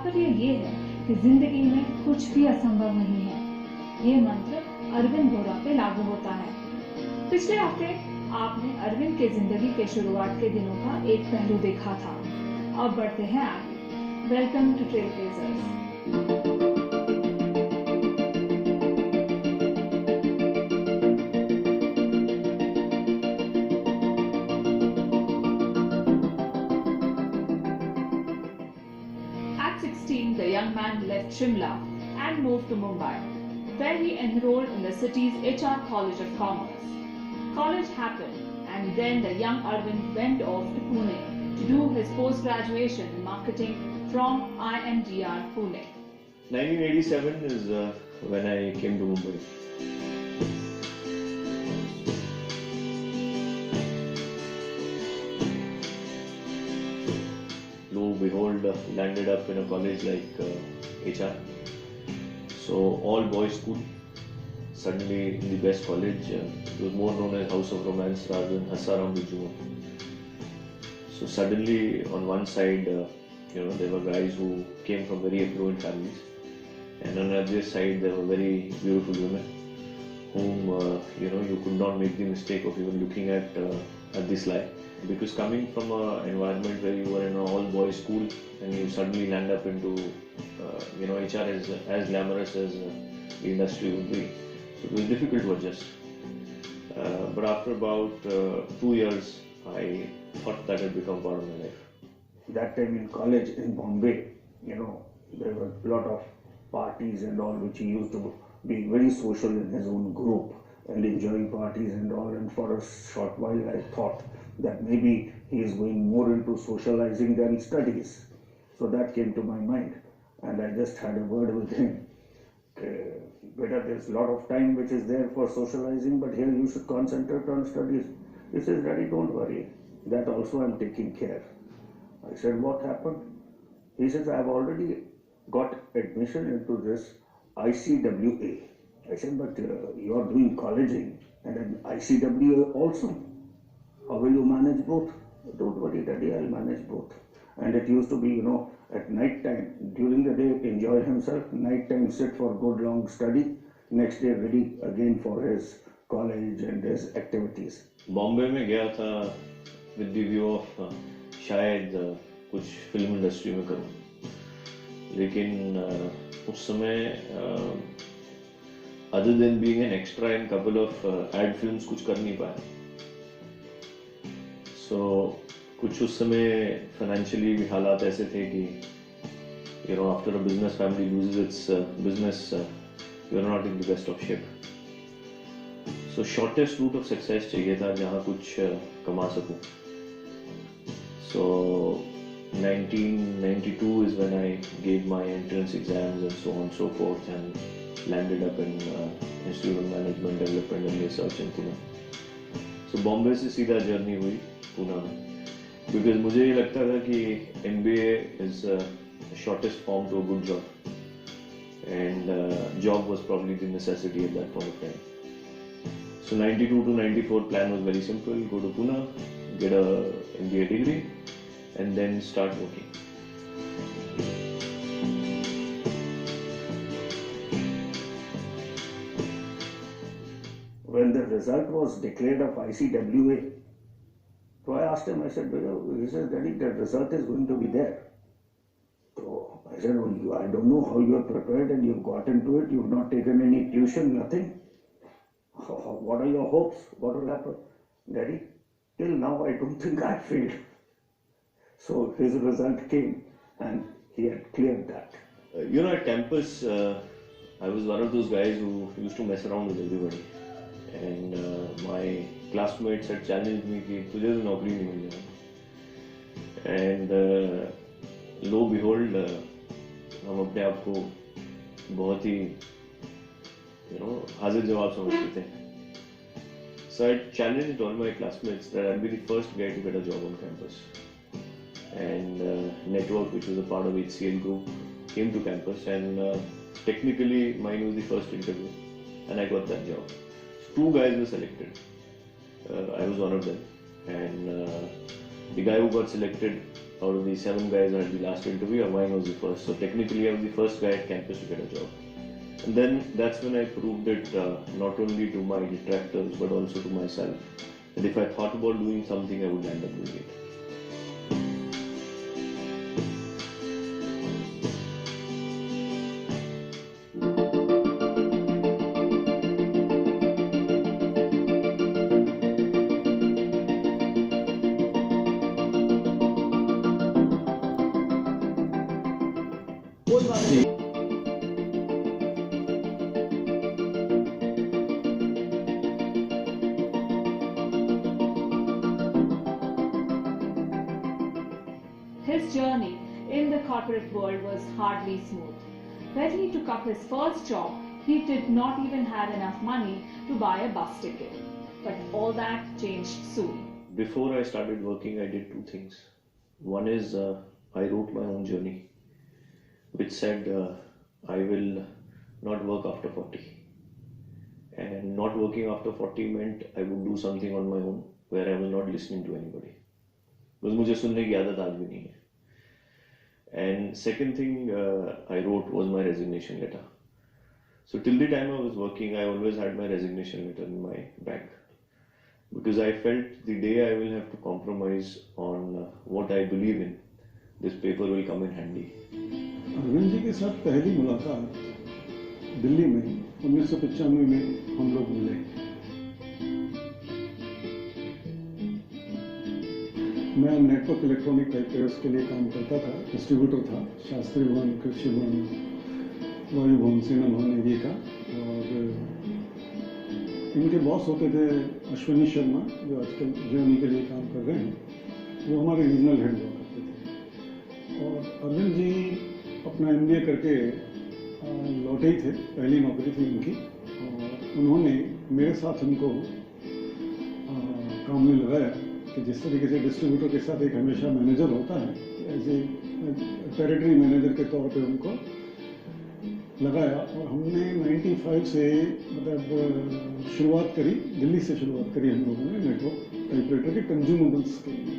तात्पर्य ये है कि जिंदगी में कुछ भी असंभव नहीं है। ये मंत्र अरविंद बोरा पे लागू होता है। पिछले हफ्ते आपने अरविंद के जिंदगी के शुरुआत के दिनों का एक पहलू देखा था। अब बढ़ते हैं आगे। Welcome to trail blazers. At 16, the young man left Shimla and moved to Mumbai, where he enrolled in the city's HR College of Commerce. College happened, and then the young Arvind went off to Pune to do his post-graduation in marketing from IMDR Pune. 1987 is when I came to Mumbai. Lo and behold, landed up in a college like HR. So all boys school. Suddenly in the best college, it was more known as House of Romance rather than Hasaram Bijuma. So suddenly on one side, there were guys who came from very affluent families, and on the other side there were very beautiful women whom you could not make the mistake of even looking at this life. Because coming from an environment where you were in an all-boys school and you suddenly land up into HR is as glamorous as the industry would be, so it was difficult to adjust. But after about 2 years, I thought that had become part of my life. That time in college in Bombay, there were a lot of parties and all, which he used to be very social in his own group and enjoying parties and all. And for a short while, I thought that maybe he is going more into socializing than studies. So that came to my mind, and I just had a word with him. Better, there's a lot of time which is there for socializing, but here you should concentrate on studies. He says, Daddy, don't worry, that also I'm taking care. I said, what happened? He says, I've already got admission into this ICWA. I said, but you are doing colleging and an ICWA also. How will you manage both? Don't worry, Daddy, I'll manage both. And it used to be, at night time, during the day, enjoy himself, night time, sit for good long study, next day ready again for his college and his activities. Bombay में गया था with the view of शायद कुछ film industry में करूँ, लेकिन उस समय other than being an extra in couple of ad films कुछ कर नहीं पाया. So कुछ उस समय फाइनेंशियली भी हालात ऐसे थे कि after a business family loses its business, you are not in the best of shape. So shortest route of success चाहिए था जहाँ कुछ कमा सकूं. So 1992 is when I gave my entrance exams and so on and so forth, and landed up in Institute of Management Development and Research in Pune. So Bombay से सीधा journey हुई पूना में, because मुझे ये लगता था कि MBA is the shortest form to a good job, and job was probably the necessity at that point of time. So 92 to 94 plan was very simple: go to Pune, get a MBA degree, and then start working. When the result was declared of ICWA, so I asked him, I said, he said, Daddy, the result is going to be there. So I said, well, I don't know how you are prepared and you've got into it, you've not taken any tuition, nothing. What are your hopes? What will happen? Daddy, till now I don't think I failed. So his result came and he had cleared that. At campus, I was one of those guys who used to mess around with everybody. And my classmates had challenged me कि तुझे तो नौकरी नहीं मिल जाएगी. And lo and behold, हम अपने आप को बहुत ही हाजिर जवाब समझते थे. So I challenged all my classmates that I'll be the first guy to get a job on campus. And Network, which was a part of HCL Group, came to campus, and technically mine was the first interview, and I got that job. So 2 guys were selected. I was one of them, and the guy who got selected out of the 7 guys I had the last interview, mine was the first. So technically I was the first guy at campus to get a job. And then that's when I proved it not only to my detractors but also to myself that if I thought about doing something, I would end up doing it. His journey in the corporate world was hardly smooth. When he took up his first job, he did not even have enough money to buy a bus ticket. But all that changed soon. Before I started working, I did 2 things. One is I wrote my own journey, which said I will not work after 40. And not working after 40 meant I would do something on my own where I was not listening to anybody. Because मुझे सुनने की आदत आज भी नहीं है. And second thing I wrote was my resignation letter. So till the time I was working, I always had my resignation letter in my bag. Because I felt the day I will have to compromise on what I believe in, this paper will come in handy. Arvind ji के साथ पहली मुलाकात दिल्ली में 1995 में हम लोग मिले. मैं नेटवर्क इलेक्ट्रॉनिक टाइपराइटर्स के लिए काम करता था, डिस्ट्रीब्यूटर था, शास्त्री भवन, कृषि भवन, वायु भवन, सेना भवन ये का. और इनके बॉस होते थे अश्विनी शर्मा, जो आजकल जियोनी के लिए काम कर रहे हैं. वो हमारे रीजनल हेड हुआ करते थे. और अरविंद जी अपना MBA करके लौटे ही थे, पहली नौकरी थी उनकी. और उन्होंने मेरे साथ उनको काम में लगाया कि जिस तरीके से डिस्ट्रीब्यूटर के साथ एक हमेशा मैनेजर होता है, एज ए टेरिटरी मैनेजर के तौर पे उनको लगाया. और हमने 95 से मतलब शुरुआत करी, दिल्ली से शुरुआत करी हम लोगों ने नेटवर्क टाइपराइटर के कंज्यूमेबल्स के लिए.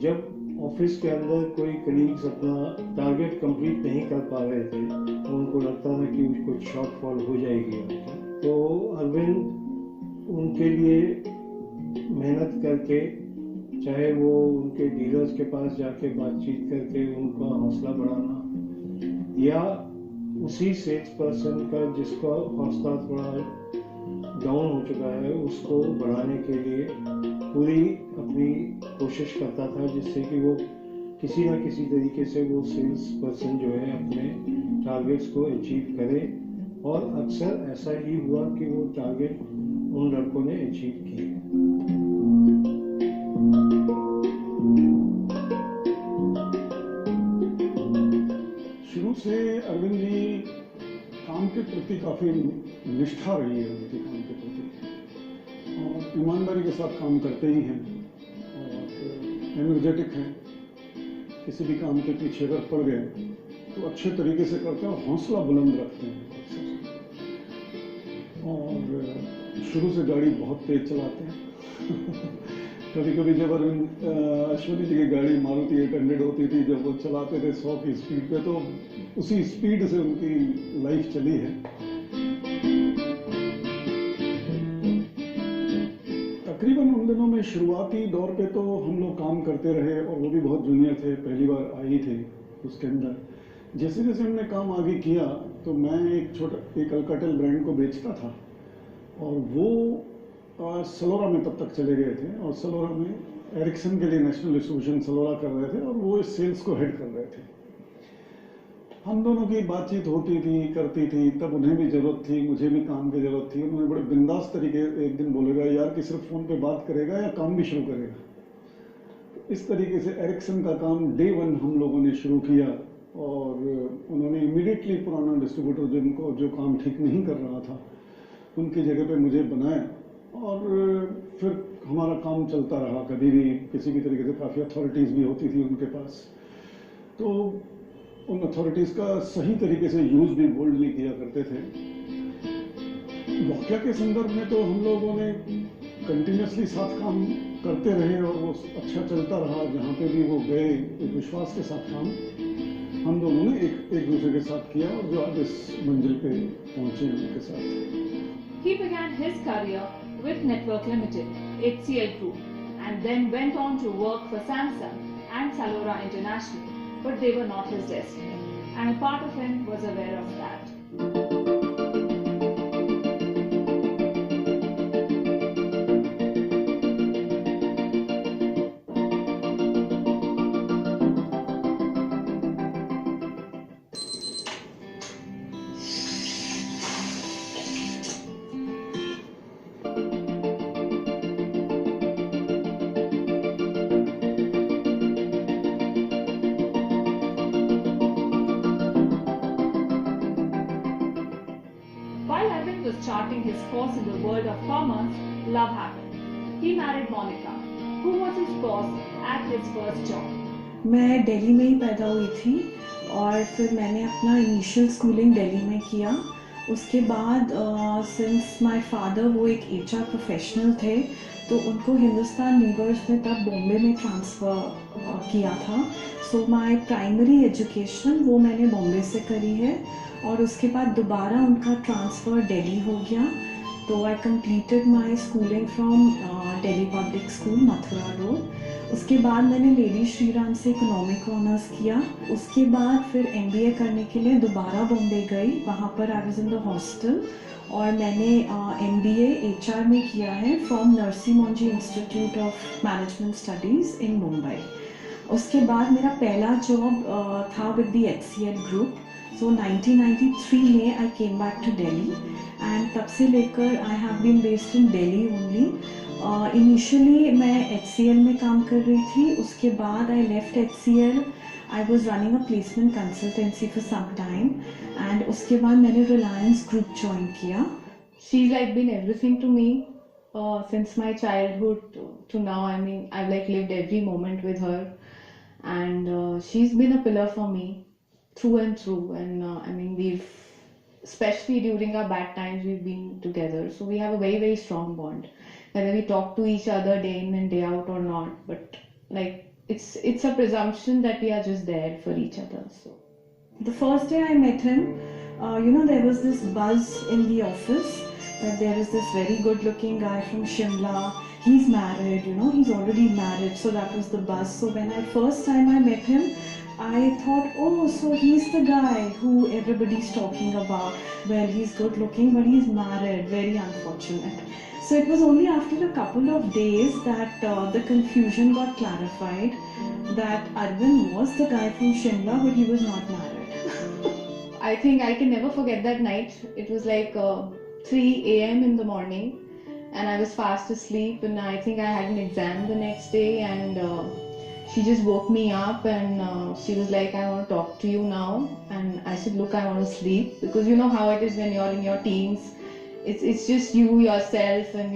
जब ऑफिस के अंदर कोई कलीग्स अपना टारगेट कंप्लीट नहीं कर पा रहे थे, उनको लगता था कि कुछ शॉर्टफॉल हो जाएगी, तो अरविंद उनके लिए मेहनत करके, चाहे वो उनके डीलर्स के पास जाके बातचीत करके उनका हौसला बढ़ाना, या उसी सेल्स पर्सन का जिसका हौसला थोड़ा डाउन हो चुका है उसको बढ़ाने के लिए पूरी अपनी कोशिश करता था, जिससे कि वो किसी ना किसी तरीके से वो सेल्स पर्सन जो है अपने टारगेट्स को अचीव करे. और अक्सर ऐसा ही हुआ कि वो टारगेट उन लड़कों ने अचीव किए. शुरू से अरविंद जी काम के प्रति काफ़ी निष्ठा रही है उनके काम के प्रति, और ईमानदारी के साथ काम करते ही हैं, और एनर्जेटिक हैं. किसी भी काम के पीछे अगर पड़ गए तो अच्छे तरीके से करते हैं और हौसला बुलंद रखते हैं. और शुरू से गाड़ी बहुत तेज चलाते हैं. कभी कभी जब अश्विनी जी की गाड़ी मारुति 800 होती थी, जब वो चलाते थे 100 की स्पीड पे, तो उसी स्पीड से उनकी लाइफ चली है. तकरीबन उन दिनों में शुरुआती दौर पे तो हम लोग काम करते रहे, और वो भी बहुत जूनियर थे, पहली बार आई थे उसके अंदर. जैसे जैसे हमने काम आगे किया तो मैं एक अल्काटेल ब्रांड को बेचता था, और वो सलोरा में तब तक चले गए थे, और सलोरा में एरिक्सन के लिए नेशनल डिस्ट्रीब्यूशन सलोरा कर रहे थे, और वो इस सेल्स को हेड कर रहे थे. हम दोनों की बातचीत होती थी, करती थी. तब उन्हें भी ज़रूरत थी, मुझे भी काम की ज़रूरत थी. उन्होंने बड़े बिंदास तरीके एक दिन बोलेगा, यार कि सिर्फ फ़ोन पे बात करेगा या काम भी शुरू करेगा. तो इस तरीके से एरिक्सन का काम डे 1 हम लोगों ने शुरू किया, और उन्होंने इमीडिएटली पुराना डिस्ट्रीब्यूटर जिनको जो काम ठीक नहीं कर रहा था उनकी जगह पे मुझे बनाया, और फिर हमारा काम चलता रहा. कभी भी किसी भी तरीके से काफ़ी अथॉरिटीज़ भी होती थी उनके पास, तो उन अथॉरिटीज़ का सही तरीके से यूज़ भी बोल्डली किया करते थे. वाक़या के संदर्भ में तो हम लोगों ने कंटिन्यूसली साथ काम करते रहे और वो अच्छा चलता रहा। जहाँ पे भी वो गए एक विश्वास के साथ काम हम दोनों ने एक दूसरे के साथ किया और जो आज इस मंजिल पे पहुंचे हैं उनके साथ। He began his career with Network Limited, HCL Group, and then went on to work for Samsung and Salora International, but they were not his destiny, and a part of him was aware of that. While Arvind was charting his course in the world of commerce, love happened. He married Monica, who was his boss at his first job. मैं दिल्ली में ही पैदा हुई थी और फिर मैंने अपना initial schooling Delhi में किया। उसके बाद सिंस माय फादर वो एक एचआर प्रोफेशनल थे तो उनको हिंदुस्तान लीवर्स में तब बॉम्बे में ट्रांसफ़र किया था। सो माय प्राइमरी एजुकेशन वो मैंने बॉम्बे से करी है और उसके बाद दोबारा उनका ट्रांसफ़र दिल्ली हो गया। तो I completed my schooling from Delhi public school Mathura road. उसके बाद मैंने लेडी श्रीराम से इकोनॉमिक ऑनर्स किया। उसके बाद फिर एमबीए करने के लिए दोबारा बॉम्बे गई। वहाँ पर I was in the hostel और मैंने एमबीए एचआर में किया है from Narsee Monjee Institute of Management Studies in Mumbai. उसके बाद मेरा पहला जॉब था विद द HCL ग्रुप। सो 1993 में I came back to Delhi and तब से लेकर I have been based in Delhi only. Initially मैं HCL में काम कर रही थी। उसके बाद I left HCL। I was running a placement consultancy for some time and उसके बाद मैंने रिलायंस ग्रुप ज्वाइन किया। She's like been everything to me since my childhood to now. I mean, I've like lived every moment with her and she's been a pillar for me through and through. And I mean, we've, especially during our bad times, we've been together. So we have a very, very strong bond. Whether we talk to each other day in and day out or not, but like it's a presumption that we are just there for each other. So the first day I met him, there was this buzz in the office that there is this very good-looking guy from Shimla. He's married, he's already married. So that was the buzz. So when first time I met him, I thought, oh, so he's the guy who everybody's talking about. Well, he's good looking, but he's married. Very unfortunate. So it was only after a couple of days that the confusion got clarified that Arvind was the guy from Shimla, but he was not married. I think I can never forget that night. It was like 3 a.m. in the morning and I was fast asleep and I think I had an exam the next day and she just woke me up and she was like, I want to talk to you now. And I said, look, I want to sleep, because you know how it is when you're in your teens. It's just you, yourself, and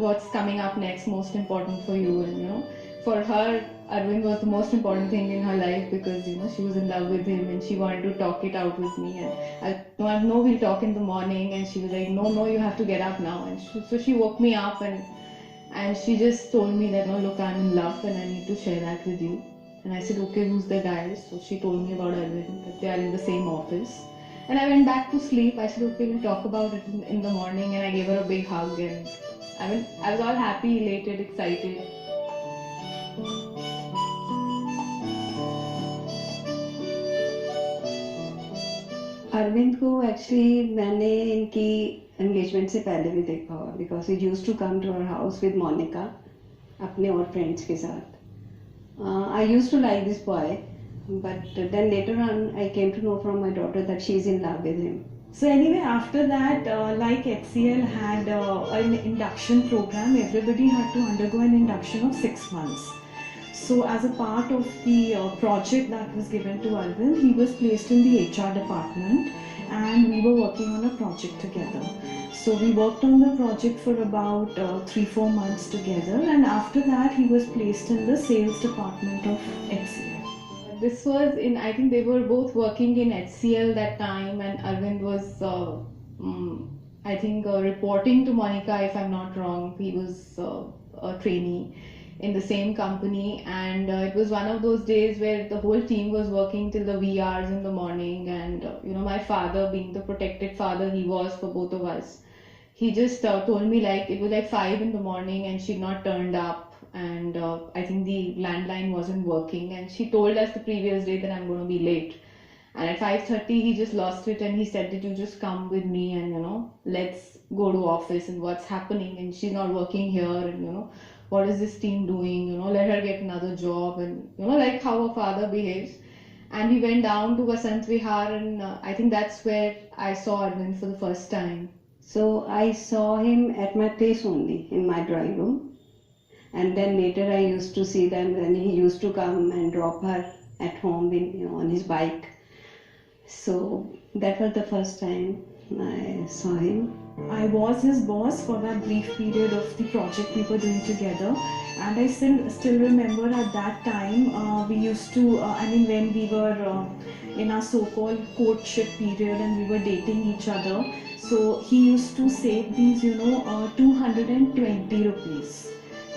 what's coming up next most important for you. And for her, Arvind was the most important thing in her life, because she was in love with him and she wanted to talk it out with me. And I know we'll talk in the morning, and she was like, no, you have to get up now. And so she woke me up and she just told me that, no, look, I'm in love and I need to share that with you. And I said, okay, who's the guy? So she told me about Arvind, that they are in the same office. And I went back to sleep. I said, okay, we'll talk about it in the morning. And I gave her a big hug. And I was all happy, elated, excited. Arvind को actually मैंने इनकी engagement से पहले भी देखा हुआ, because he used to come to our house with Monica अपने और फ्रेंड्स के साथ. I used to like this boy, but then later on I came to know from my daughter that she's in love with him. So anyway, after that, like HCL had an induction program, everybody had to undergo an induction of 6 months. So as a part of the project that was given to Arvind, he was placed in the HR department and we were working on a project together. So we worked on the project for about 3-4 months together, and after that he was placed in the sales department of HCL. This was in, I think they were both working in HCL that time, and Arvind was, I think, reporting to Monica, if I'm not wrong. He was a trainee in the same company, and it was one of those days where the whole team was working till the wee hours in the morning, and my father, being the protected father he was for both of us, he just told me like it was like 5 in the morning and she'd not turned up, and I think the landline wasn't working, and she told us the previous day that I'm going to be late. And at 5:30 he just lost it and he said that you just come with me and let's go to office and what's happening, and she's not working here, and what is this team doing, let her get another job, and like how a father behaves. And we went down to Vasant Vihar, and I think that's where I saw Arvind for the first time. So I saw him at my place only, in my drawing room. And then later I used to see them when he used to come and drop her at home on his bike. So that was the first time I saw him. I was his boss for that brief period of the project we were doing together, and I still remember at that time we used to, when we were in our so-called courtship period and we were dating each other, so he used to save these 220 rupees.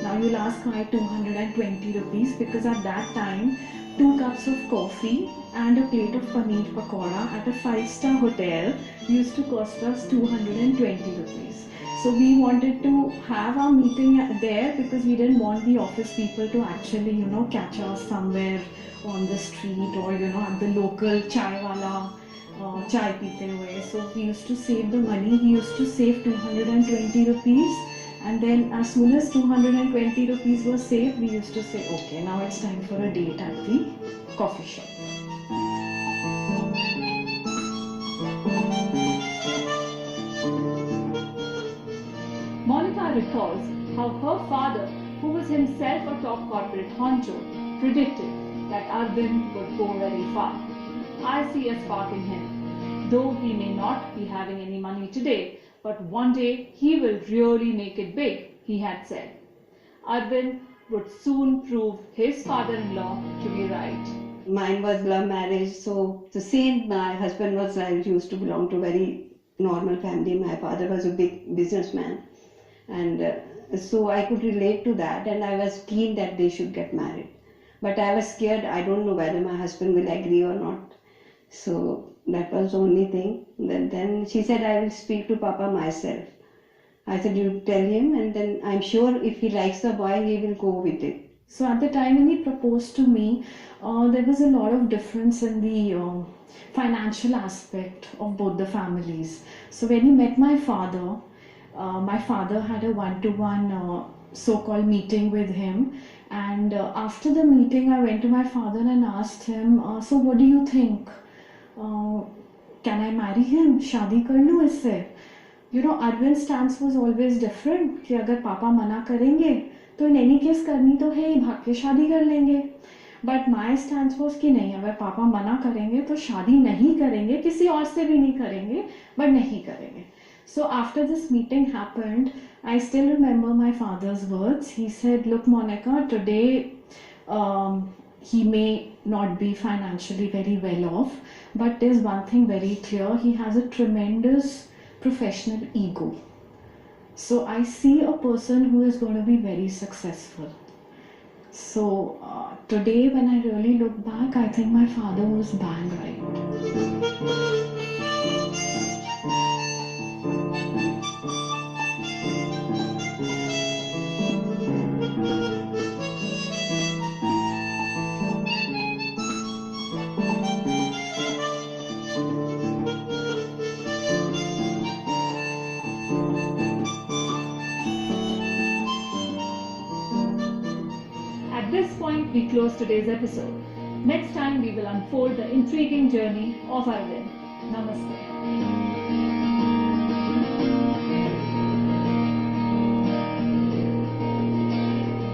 Now you'll ask why 220 rupees, because at that time 2 cups of coffee and a plate of paneer pakora at a 5-star hotel used to cost us 220 rupees. So we wanted to have our meeting there because we didn't want the office people to actually catch us somewhere on the street or at the local chai wala chai peete hue. So we used to save the money. He used to save 220 rupees. And then as soon as 220 rupees was saved, we used to say, okay, now it's time for a date at the coffee shop. Monica recalls how her father, who was himself a top corporate honcho, predicted that Arvind would go very far. I see a spark in him. Though he may not be having any money today, but one day he will really make it big, he had said. Arvind would soon prove his father-in-law to be right. Mine was love marriage, so the same, my husband was used to belong to a very normal family. My father was a big businessman, and so I could relate to that, and I was keen that they should get married. But I was scared, I don't know whether my husband will agree or not. So that was the only thing. Then she said, I will speak to Papa myself. I said, you tell him, and then I'm sure if he likes the boy, he will go with it. So at the time when he proposed to me, there was a lot of difference in the financial aspect of both the families. So when he met my father had a one-to-one so-called meeting with him. And after the meeting, I went to my father and asked him, so what do you think? Can I marry him? Shadi kar lu isse? Arvind's stance was always different. कि अगर पापा मना करेंगे तो in any case करनी तो है ही, भाग के शादी कर लेंगे. But my stance was कि नहीं, अगर पापा मना करेंगे तो शादी नहीं करेंगे, किसी और से भी नहीं करेंगे, but नहीं करेंगे. So after this meeting happened, I still remember my father's words. He said, look Monica, today he may not be financially very well off, but there's one thing very clear, he has a tremendous professional ego. So I see a person who is going to be very successful. So today when I really look back, I think my father was bang right. At this point, we close today's episode. Next time, we will unfold the intriguing journey of Arvind. Namaste.